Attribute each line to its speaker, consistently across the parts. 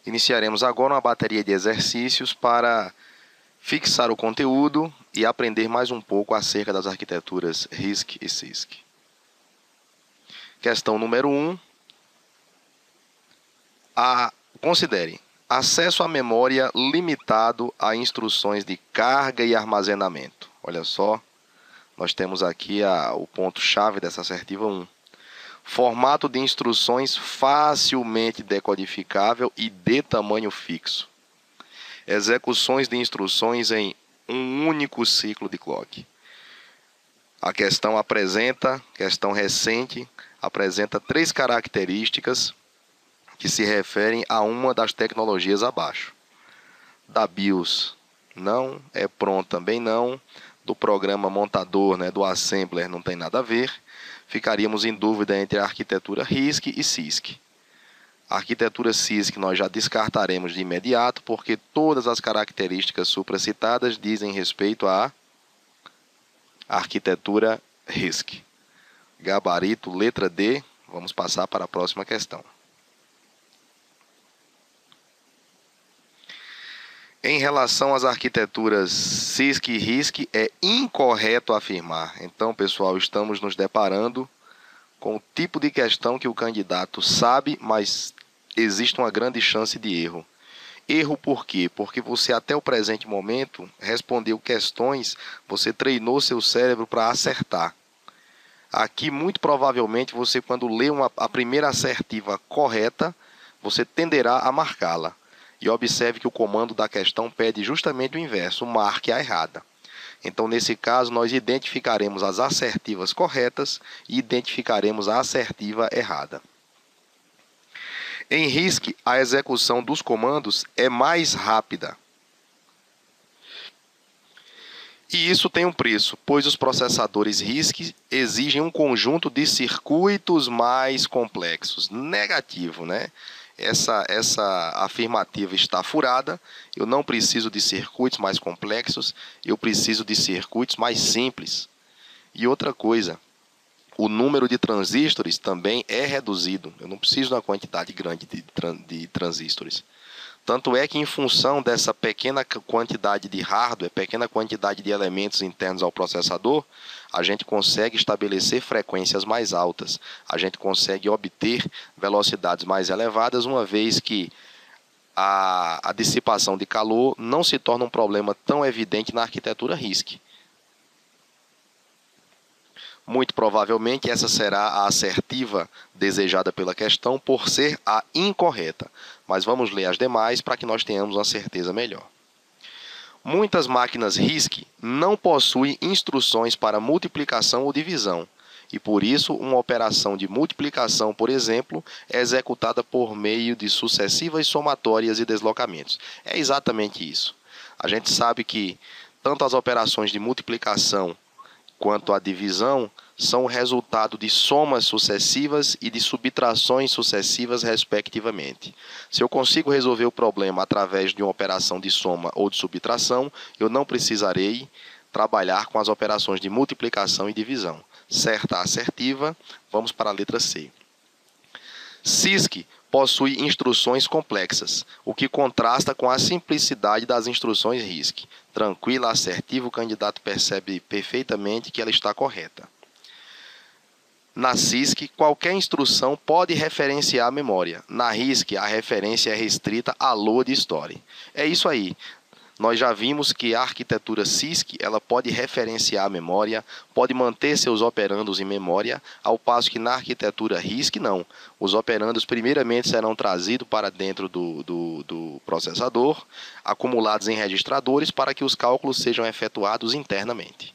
Speaker 1: Iniciaremos agora uma bateria de exercícios para fixar o conteúdo e aprender mais um pouco acerca das arquiteturas RISC e CISC. Questão número 1. Considere acesso à memória limitado a instruções de carga e armazenamento. Olha só, nós temos aqui o ponto-chave dessa assertiva 1. Formato de instruções facilmente decodificável e de tamanho fixo. Execuções de instruções em um único ciclo de clock. A questão recente, apresenta 3 características que se referem a uma das tecnologias abaixo. Da BIOS não, EPROM também não, do programa montador, do assembler não tem nada a ver. Ficaríamos em dúvida entre a arquitetura RISC e CISC. A arquitetura CISC nós já descartaremos de imediato, porque todas as características supracitadas dizem respeito à arquitetura RISC. Gabarito, letra D, vamos passar para a próxima questão. Em relação às arquiteturas CISC e RISC, é incorreto afirmar. Então, pessoal, estamos nos deparando com o tipo de questão que o candidato sabe, mas existe uma grande chance de erro. Erro por quê? Porque você até o presente momento respondeu questões, você treinou seu cérebro para acertar. Aqui, muito provavelmente, você quando lê a primeira assertiva correta, você tenderá a marcá-la. E observe que o comando da questão pede justamente o inverso, marque a errada. Então, nesse caso, nós identificaremos as assertivas corretas e identificaremos a assertiva errada. Em RISC, a execução dos comandos é mais rápida. E isso tem um preço, pois os processadores RISC exigem um conjunto de circuitos mais complexos. Negativo, né? Essa afirmativa está furada. Eu não preciso de circuitos mais complexos, eu preciso de circuitos mais simples. E outra coisa, o número de transistores também é reduzido. Eu não preciso de uma quantidade grande de transistores. Tanto é que, em função dessa pequena quantidade de hardware, pequena quantidade de elementos internos ao processador, a gente consegue estabelecer frequências mais altas. A gente consegue obter velocidades mais elevadas, uma vez que a dissipação de calor não se torna um problema tão evidente na arquitetura RISC. Muito provavelmente essa será a assertiva desejada pela questão por ser a incorreta. Mas vamos ler as demais para que nós tenhamos uma certeza melhor. Muitas máquinas RISC não possuem instruções para multiplicação ou divisão. E por isso uma operação de multiplicação, por exemplo, é executada por meio de sucessivas somatórias e deslocamentos. É exatamente isso. A gente sabe que tanto as operações de multiplicação quanto a divisão são o resultado de somas sucessivas e de subtrações sucessivas, respectivamente. Se eu consigo resolver o problema através de uma operação de soma ou de subtração, eu não precisarei trabalhar com as operações de multiplicação e divisão. Certa assertiva, vamos para a letra C. CISC possui instruções complexas, o que contrasta com a simplicidade das instruções RISC. Tranquila, assertiva, o candidato percebe perfeitamente que ela está correta. Na CISC, qualquer instrução pode referenciar a memória. Na RISC, a referência é restrita à load story. É isso aí. Nós já vimos que a arquitetura CISC ela pode referenciar a memória, pode manter seus operandos em memória, ao passo que na arquitetura RISC não. Os operandos primeiramente serão trazidos para dentro do processador, acumulados em registradores para que os cálculos sejam efetuados internamente.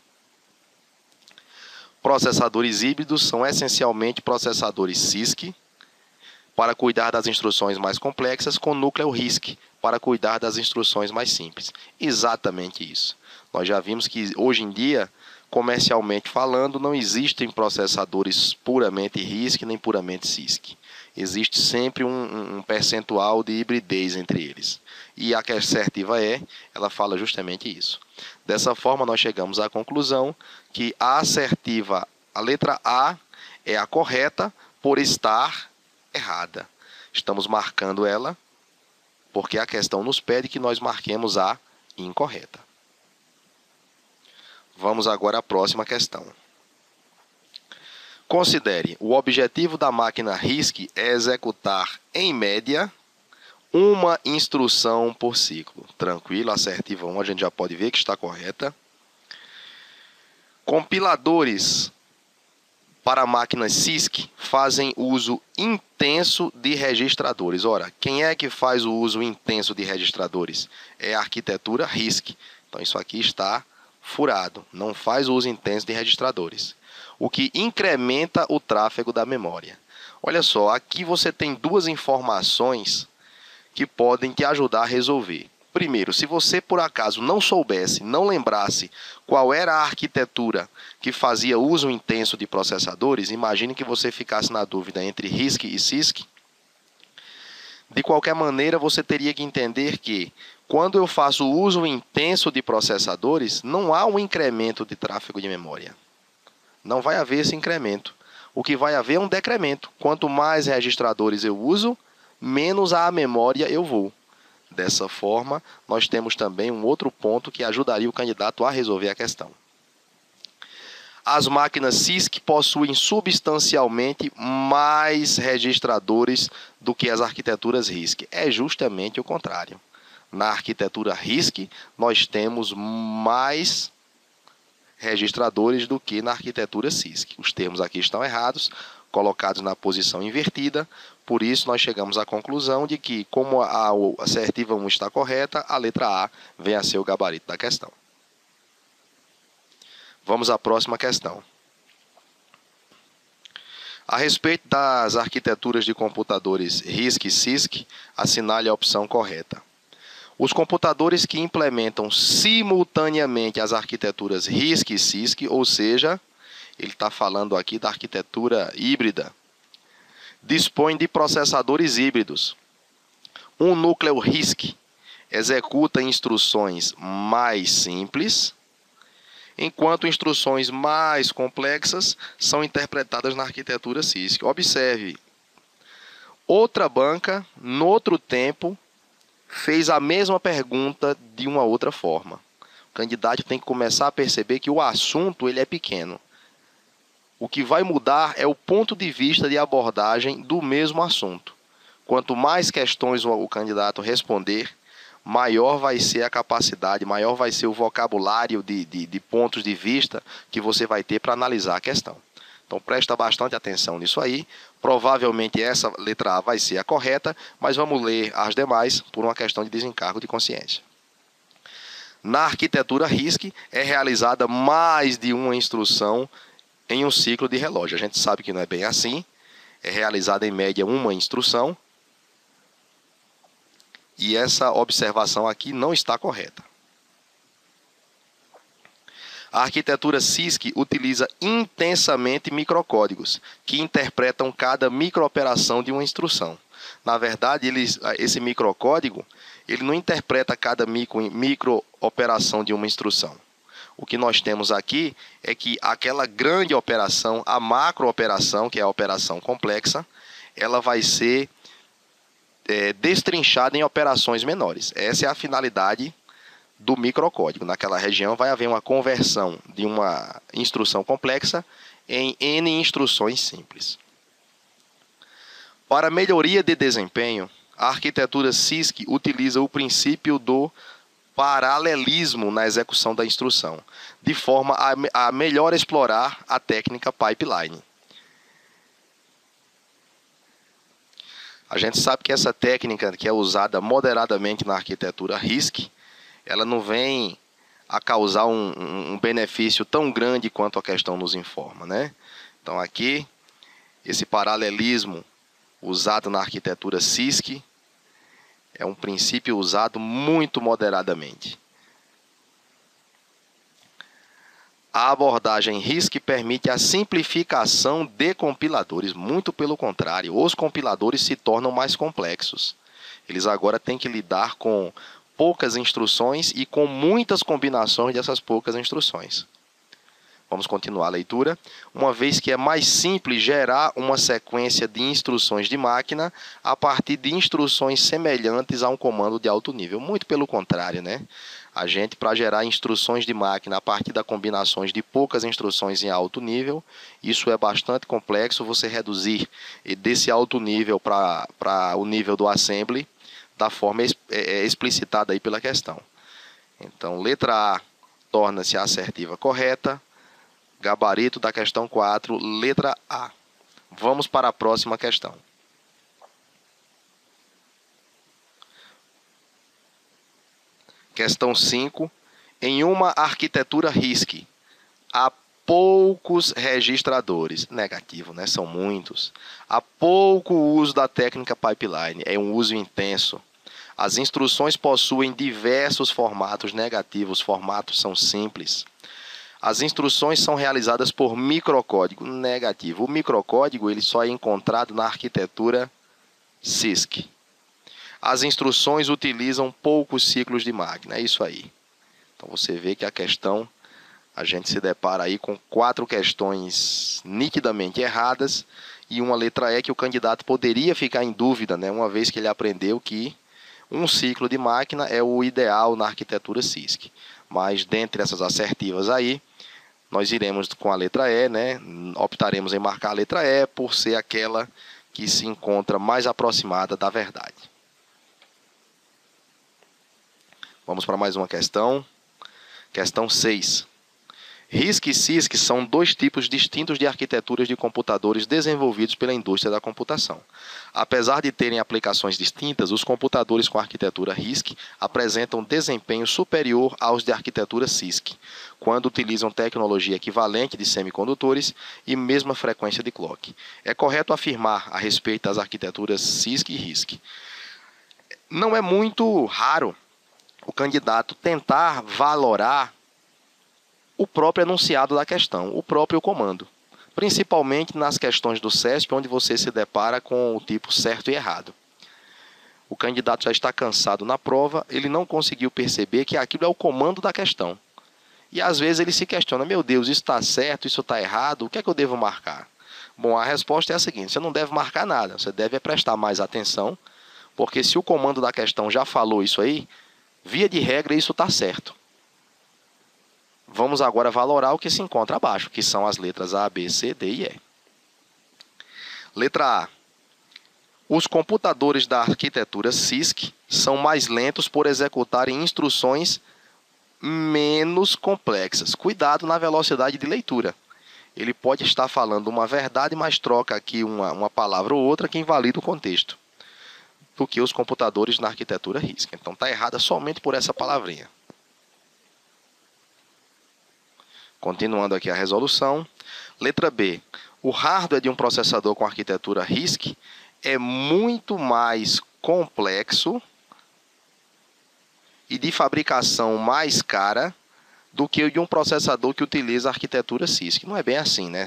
Speaker 1: Processadores híbridos são essencialmente processadores CISC para cuidar das instruções mais complexas, com núcleo RISC para cuidar das instruções mais simples. Exatamente isso. Nós já vimos que hoje em dia, comercialmente falando, não existem processadores puramente RISC nem puramente CISC. Existe sempre um percentual de hibridez entre eles. E a assertiva ela fala justamente isso. Dessa forma, nós chegamos à conclusão que a assertiva, a letra A, é a correta por estar errada. Estamos marcando ela porque a questão nos pede que nós marquemos a incorreta. Vamos agora à próxima questão. Considere, o objetivo da máquina RISC é executar, em média, uma instrução por ciclo. Tranquilo, assertiva 1, a gente já pode ver que está correta. Compiladores para máquinas CISC fazem uso intenso de registradores. Ora, quem é que faz o uso intenso de registradores? É a arquitetura RISC. Então, isso aqui está furado. Não faz uso intenso de registradores, o que incrementa o tráfego da memória. Olha só, aqui você tem duas informações que podem te ajudar a resolver. Primeiro, se você por acaso não soubesse, não lembrasse qual era a arquitetura que fazia uso intenso de processadores, imagine que você ficasse na dúvida entre RISC e CISC. De qualquer maneira, você teria que entender que, quando eu faço uso intenso de processadores, não há um incremento de tráfego de memória. Não vai haver esse incremento. O que vai haver é um decremento. Quanto mais registradores eu uso, menos à memória eu vou. Dessa forma, nós temos também um outro ponto que ajudaria o candidato a resolver a questão. As máquinas CISC possuem substancialmente mais registradores do que as arquiteturas RISC. É justamente o contrário. Na arquitetura RISC, nós temos mais registradores do que na arquitetura CISC. Os termos aqui estão errados, colocados na posição invertida. Por isso, nós chegamos à conclusão de que, como a assertiva 1 está correta, a letra A vem a ser o gabarito da questão. Vamos à próxima questão. A respeito das arquiteturas de computadores RISC e CISC, assinale a opção correta. Os computadores que implementam simultaneamente as arquiteturas RISC e CISC, ou seja, ele está falando aqui da arquitetura híbrida, dispõe de processadores híbridos. Um núcleo RISC executa instruções mais simples, enquanto instruções mais complexas são interpretadas na arquitetura CISC. Observe, outra banca, no outro tempo, fez a mesma pergunta de uma outra forma. O candidato tem que começar a perceber que o assunto ele é pequeno. O que vai mudar é o ponto de vista de abordagem do mesmo assunto. Quanto mais questões o candidato responder, maior vai ser a capacidade, maior vai ser o vocabulário de pontos de vista que você vai ter para analisar a questão. Então, presta bastante atenção nisso aí. Provavelmente essa letra A vai ser a correta, mas vamos ler as demais por uma questão de desencargo de consciência. Na arquitetura RISC, é realizada mais de uma instrução em um ciclo de relógio. A gente sabe que não é bem assim. É realizada em média uma instrução. E essa observação aqui não está correta. A arquitetura CISC utiliza intensamente microcódigos, que interpretam cada microoperação de uma instrução. Na verdade, esse microcódigo ele não interpreta cada microoperação de uma instrução. O que nós temos aqui é que aquela grande operação, a macrooperação, que é a operação complexa, ela vai ser destrinchada em operações menores. Essa é a finalidade do microcódigo. Naquela região vai haver uma conversão de uma instrução complexa em N instruções simples. Para melhoria de desempenho, a arquitetura CISC utiliza o princípio do paralelismo na execução da instrução, de forma a melhor explorar a técnica pipeline. A gente sabe que essa técnica, que é usada moderadamente na arquitetura RISC, ela não vem a causar um benefício tão grande quanto a questão nos informa, né? Então aqui, esse paralelismo usado na arquitetura CISC é um princípio usado muito moderadamente. A abordagem RISC permite a simplificação de compiladores. Muito pelo contrário, os compiladores se tornam mais complexos. Eles agora têm que lidar com poucas instruções e com muitas combinações dessas poucas instruções. Vamos continuar a leitura. Uma vez que é mais simples gerar uma sequência de instruções de máquina a partir de instruções semelhantes a um comando de alto nível. Muito pelo contrário, né? A gente, para gerar instruções de máquina a partir das combinações de poucas instruções em alto nível, isso é bastante complexo. Você reduzir desse alto nível para o nível do assembly, da forma explicitada aí pela questão. Então, letra A torna-se a assertiva correta. Gabarito da questão 4, letra A. Vamos para a próxima questão. Questão 5. Em uma arquitetura RISC, há poucos registradores. Negativo, né? São muitos. Há pouco uso da técnica pipeline. É um uso intenso. As instruções possuem diversos formatos negativos. Os formatos são simples. As instruções são realizadas por microcódigo. Negativo. O microcódigo ele só é encontrado na arquitetura CISC. As instruções utilizam poucos ciclos de máquina. É isso aí. Então você vê que a questão, a gente se depara aí com 4 questões nitidamente erradas e uma letra E que o candidato poderia ficar em dúvida, né? Uma vez que ele aprendeu que um ciclo de máquina é o ideal na arquitetura CISC. Mas dentre essas assertivas aí, nós iremos com a letra E, né? Optaremos em marcar a letra E por ser aquela que se encontra mais aproximada da verdade. Vamos para mais uma questão. Questão 6. RISC e CISC são 2 tipos distintos de arquiteturas de computadores desenvolvidos pela indústria da computação. Apesar de terem aplicações distintas, os computadores com arquitetura RISC apresentam desempenho superior aos de arquitetura CISC, quando utilizam tecnologia equivalente de semicondutores e mesma frequência de clock. É correto afirmar a respeito das arquiteturas CISC e RISC. Não é muito raro o candidato tentar valorar o próprio enunciado da questão, o próprio comando. Principalmente nas questões do CESP, onde você se depara com o tipo certo e errado. O candidato já está cansado na prova, ele não conseguiu perceber que aquilo é o comando da questão. E às vezes ele se questiona, meu Deus, isso está certo, isso está errado, o que é que eu devo marcar? Bom, a resposta é a seguinte, você não deve marcar nada, você deve prestar mais atenção, porque se o comando da questão já falou isso aí, via de regra isso está certo. Vamos agora valorar o que se encontra abaixo, que são as letras A, B, C, D e E. Letra A. Os computadores da arquitetura CISC são mais lentos por executarem instruções menos complexas. Cuidado na velocidade de leitura. Ele pode estar falando uma verdade, mas troca aqui uma palavra ou outra que invalida o contexto do que os computadores na arquitetura RISC. Então está errada somente por essa palavrinha. Continuando aqui a resolução. Letra B. O hardware de um processador com arquitetura RISC é muito mais complexo e de fabricação mais cara do que o de um processador que utiliza a arquitetura CISC. Não é bem assim, né?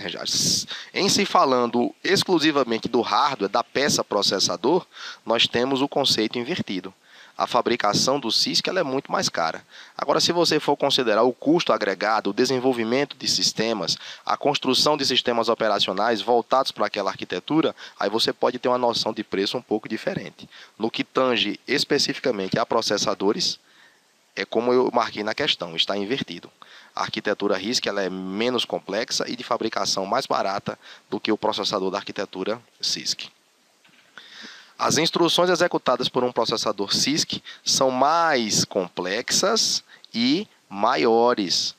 Speaker 1: Em se falando exclusivamente do hardware, da peça processador, nós temos o conceito invertido. A fabricação do CISC ela é muito mais cara. Agora, se você for considerar o custo agregado, o desenvolvimento de sistemas, a construção de sistemas operacionais voltados para aquela arquitetura, aí você pode ter uma noção de preço um pouco diferente. No que tange especificamente a processadores, é como eu marquei na questão, está invertido. A arquitetura RISC ela é menos complexa e de fabricação mais barata do que o processador da arquitetura CISC. As instruções executadas por um processador CISC são mais complexas e maiores,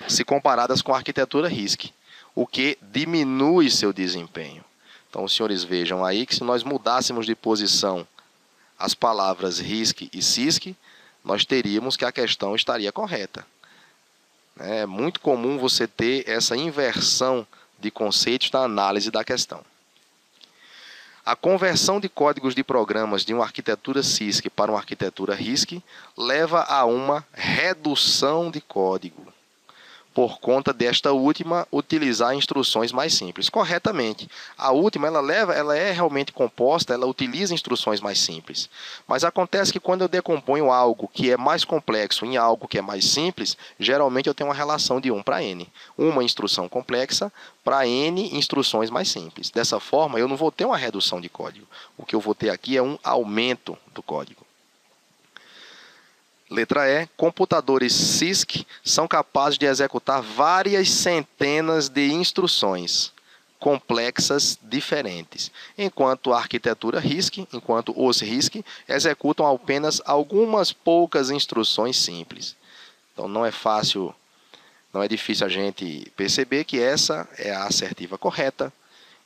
Speaker 1: se comparadas com a arquitetura RISC, o que diminui seu desempenho. Então, os senhores vejam aí que se nós mudássemos de posição as palavras RISC e CISC, nós teríamos que a questão estaria correta. É muito comum você ter essa inversão de conceitos na análise da questão. A conversão de códigos de programas de uma arquitetura CISC para uma arquitetura RISC leva a uma redução de código. por conta desta última utilizar instruções mais simples. Corretamente. A última, ela é realmente composta, ela utiliza instruções mais simples. Mas acontece que quando eu decomponho algo que é mais complexo em algo que é mais simples, geralmente eu tenho uma relação de 1 para n. Uma instrução complexa para n instruções mais simples. Dessa forma, eu não vou ter uma redução de código. O que eu vou ter aqui é um aumento do código. Letra E. Computadores CISC são capazes de executar várias centenas de instruções complexas diferentes, enquanto os RISC executam apenas algumas poucas instruções simples. Então não é difícil a gente perceber que essa é a assertiva correta,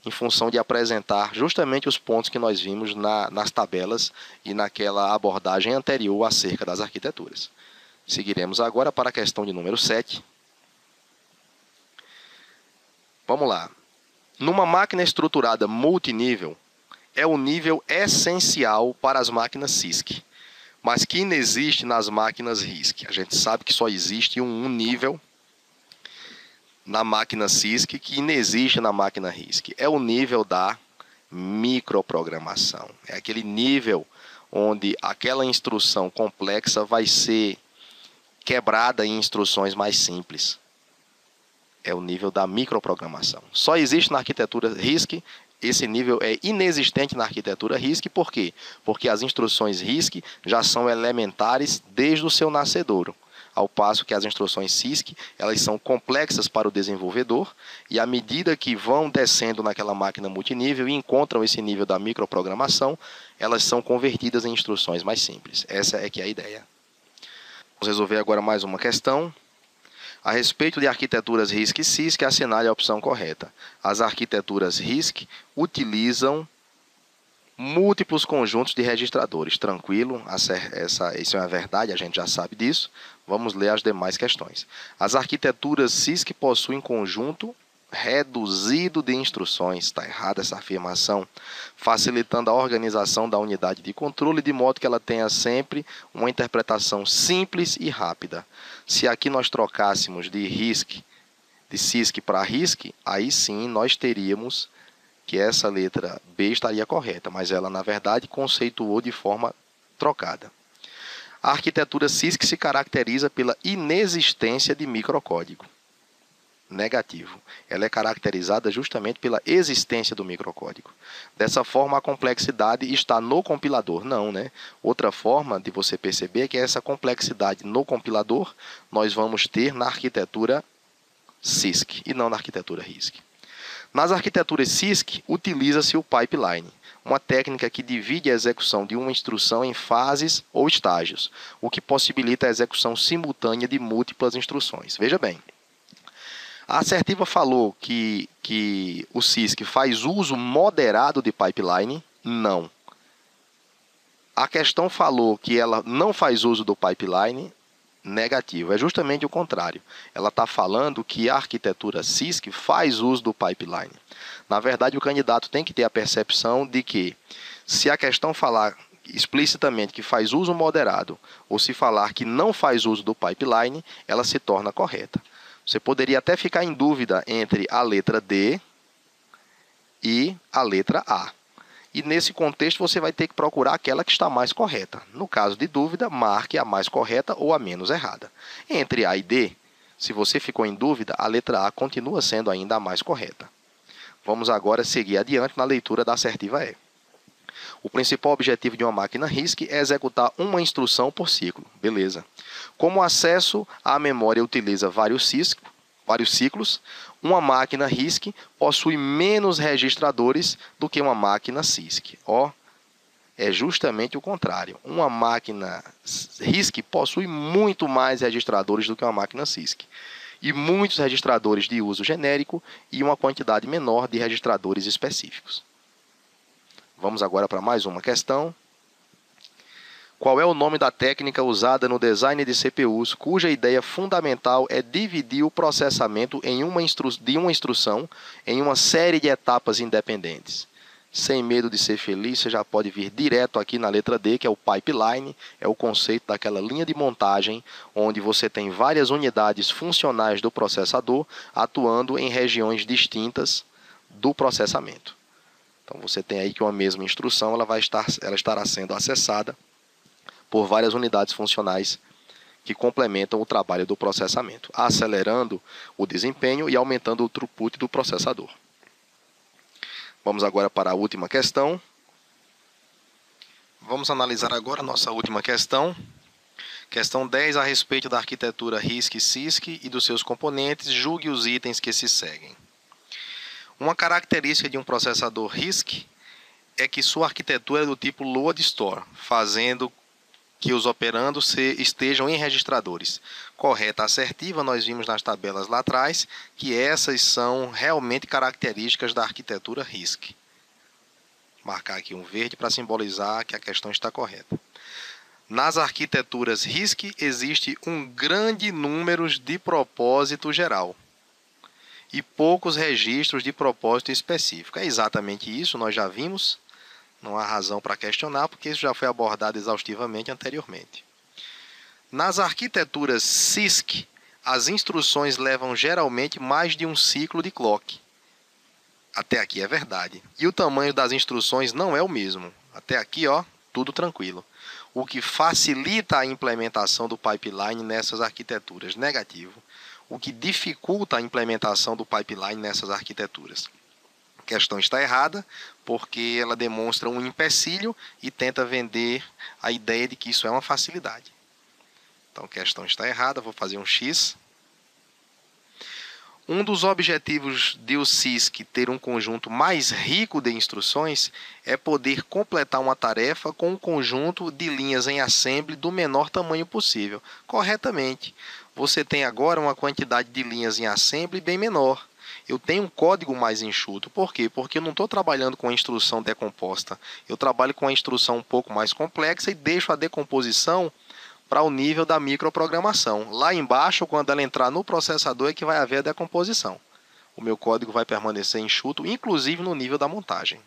Speaker 1: em função de apresentar justamente os pontos que nós vimos nas tabelas e naquela abordagem anterior acerca das arquiteturas. Seguiremos agora para a questão de número 7. Vamos lá. Numa máquina estruturada multinível, é o nível essencial para as máquinas CISC, mas que inexiste nas máquinas RISC. A gente sabe que só existe um nível na máquina CISC que inexiste na máquina RISC. É o nível da microprogramação. É aquele nível onde aquela instrução complexa vai ser quebrada em instruções mais simples. É o nível da microprogramação. Só existe na arquitetura RISC. Esse nível é inexistente na arquitetura RISC. Por quê? Porque as instruções RISC já são elementares desde o seu nascedouro. Ao passo que as instruções CISC, elas são complexas para o desenvolvedor, e à medida que vão descendo naquela máquina multinível e encontram esse nível da microprogramação, elas são convertidas em instruções mais simples. Essa é que é a ideia. Vamos resolver agora mais uma questão. A respeito de arquiteturas RISC e CISC, assinale a opção correta. As arquiteturas RISC utilizam múltiplos conjuntos de registradores. Tranquilo, isso é uma verdade, a gente já sabe disso. Vamos ler as demais questões. As arquiteturas CISC possuem conjunto reduzido de instruções. Está errada essa afirmação. Facilitando a organização da unidade de controle, de modo que ela tenha sempre uma interpretação simples e rápida. Se aqui nós trocássemos de CISC para RISC, aí sim nós teríamos que essa letra B estaria correta, mas ela, na verdade, conceituou de forma trocada. A arquitetura CISC se caracteriza pela inexistência de microcódigo. Negativo. Ela é caracterizada justamente pela existência do microcódigo. Dessa forma, a complexidade está no compilador. Não, né? Outra forma de você perceber é que essa complexidade no compilador nós vamos ter na arquitetura CISC e não na arquitetura RISC. Nas arquiteturas CISC, utiliza-se o pipeline, uma técnica que divide a execução de uma instrução em fases ou estágios, o que possibilita a execução simultânea de múltiplas instruções. Veja bem, a assertiva falou que o CISC faz uso moderado de pipeline? Não. A questão falou que ela não faz uso do pipeline? Negativo. É justamente o contrário. Ela está falando que a arquitetura CISC faz uso do pipeline. Na verdade, o candidato tem que ter a percepção de que, se a questão falar explicitamente que faz uso moderado, ou se falar que não faz uso do pipeline, ela se torna correta. Você poderia até ficar em dúvida entre a letra D e a letra A. E nesse contexto você vai ter que procurar aquela que está mais correta. No caso de dúvida, marque a mais correta ou a menos errada. Entre A e D, se você ficou em dúvida, a letra A continua sendo ainda a mais correta. Vamos agora seguir adiante na leitura da assertiva E. O principal objetivo de uma máquina RISC é executar uma instrução por ciclo. Beleza. Como o acesso à memória utiliza vários ciclos, uma máquina RISC possui menos registradores do que uma máquina CISC. É justamente o contrário. Uma máquina RISC possui muito mais registradores do que uma máquina CISC. E muitos registradores de uso genérico e uma quantidade menor de registradores específicos. Vamos agora para mais uma questão. Qual é o nome da técnica usada no design de CPUs, cuja ideia fundamental é dividir o processamento de uma instrução em uma série de etapas independentes? sem medo de ser feliz, você já pode vir direto aqui na letra D, que é o pipeline, é o conceito daquela linha de montagem, onde você tem várias unidades funcionais do processador atuando em regiões distintas do processamento. Então você tem aí que uma mesma instrução ela estará sendo acessada por várias unidades funcionais que complementam o trabalho do processamento, acelerando o desempenho e aumentando o throughput do processador. Vamos agora para a última questão. Vamos analisar agora a nossa última questão. Questão 10, a respeito da arquitetura RISC-CISC e dos seus componentes, julgue os itens que se seguem. Uma característica de um processador RISC é que sua arquitetura é do tipo load store, fazendo que os operandos estejam em registradores. Correta, assertiva, nós vimos nas tabelas lá atrás que essas são realmente características da arquitetura RISC. Vou marcar aqui um verde para simbolizar que a questão está correta. Nas arquiteturas RISC existe um grande número de propósito geral e poucos registros de propósito específico. É exatamente isso, nós já vimos. Não há razão para questionar, porque isso já foi abordado exaustivamente anteriormente. Nas arquiteturas CISC, as instruções levam geralmente mais de um ciclo de clock. Até aqui é verdade. E o tamanho das instruções não é o mesmo. Até aqui, ó, tudo tranquilo. O que facilita a implementação do pipeline nessas arquiteturas. Negativo. O que dificulta a implementação do pipeline nessas arquiteturas. A questão está errada, porque ela demonstra um empecilho e tenta vender a ideia de que isso é uma facilidade. Então a questão está errada, vou fazer um X. Um dos objetivos de o CISC ter um conjunto mais rico de instruções é poder completar uma tarefa com um conjunto de linhas em assembly do menor tamanho possível. Corretamente, você tem agora uma quantidade de linhas em assembly bem menor. Eu tenho um código mais enxuto. Por quê? Porque eu não estou trabalhando com a instrução decomposta. Eu trabalho com a instrução um pouco mais complexa e deixo a decomposição para o nível da microprogramação. Lá embaixo, quando ela entrar no processador, é que vai haver a decomposição. O meu código vai permanecer enxuto, inclusive no nível da montagem.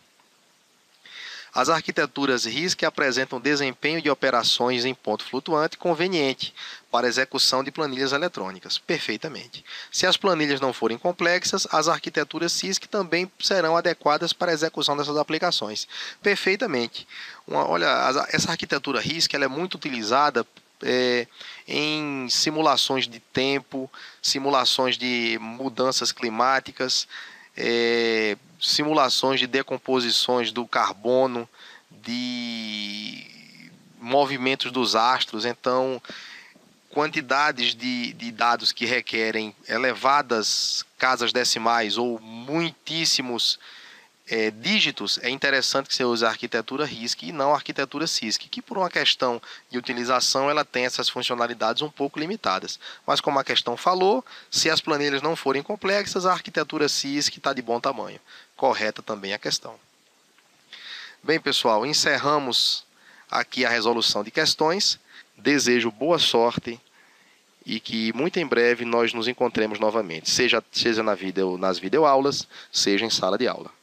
Speaker 1: As arquiteturas RISC apresentam desempenho de operações em ponto flutuante conveniente para execução de planilhas eletrônicas. Perfeitamente. Se as planilhas não forem complexas, as arquiteturas CISC também serão adequadas para a execução dessas aplicações. Perfeitamente. Essa arquitetura RISC ela é muito utilizada em simulações de tempo, simulações de mudanças climáticas, simulações de decomposições do carbono, de movimentos dos astros. Então, quantidades de dados que requerem elevadas casas decimais ou muitíssimos dígitos, é interessante que você use a arquitetura RISC e não a arquitetura CISC, que por uma questão de utilização ela tem essas funcionalidades um pouco limitadas. Mas como a questão falou, se as planilhas não forem complexas, a arquitetura CISC está de bom tamanho. Correta também a questão. Bem, pessoal, encerramos aqui a resolução de questões. Desejo boa sorte e que muito em breve nós nos encontremos novamente, seja nas videoaulas, seja em sala de aula.